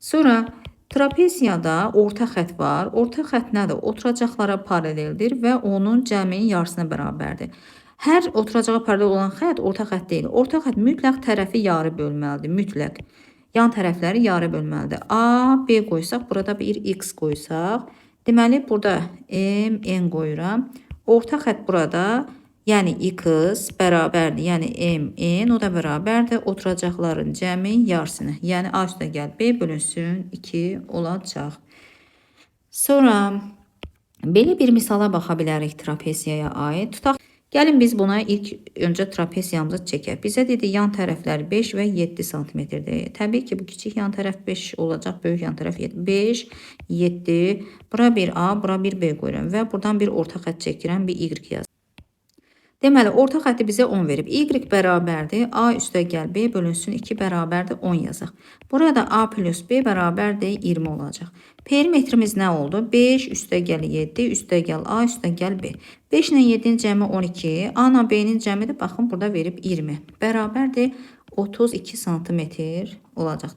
Sonra trapeziyada orta xətt var. Orta xətt nədir? Oturacaqlara paraleldir və onun cəminin yarısına bərabərdir. Hər oturacağa paralel olan xətt orta xətt deyil. Orta xətt mütləq tərəfi yarı bölməlidir. Mütləq. Yan tərəfləri yarı bölməlidir. A, B qoysaq, burada bir X qoysaq. Deməli, burada M, N qoyuram. Orta xətt burada, yəni X bərabərdir. Yəni M, N, o da bərabərdir. Oturacaqların cəmi yarısını. Yəni A üstə gəl B bölünsün 2 olacaq. Sonra belə bir misala baxa bilərik trapeziyaya aid. Tutaq, gəlin biz buna ilk öncə trapeziyamızı çəkək. Bizə dedi yan tərəfləri 5 və 7 santimetrdir. Təbii ki, bu kiçik yan tərəf 5 olacaq, böyük yan tərəf 7. 5, 7, bura bir A, bura bir B qoyuram və buradan bir orta xətt çəkirəm, bir Y yazıram. Deməli, orta xətti bizə 10 verib. Y bərabərdir. A üstə gəl B bölünsün 2 bərabərdir 10 yazaq. Burada A plus B bərabərdir 20 olacaq. Perimetrimiz nə oldu? 5 üstə gəl 7, üstə gəl A, üstə gəl B. 5 ilə 7-nin cəmi 12. A ilə B-nin cəmidir. Baxın, burada verib 20. Bərabərdir 32 santimetr olacaq.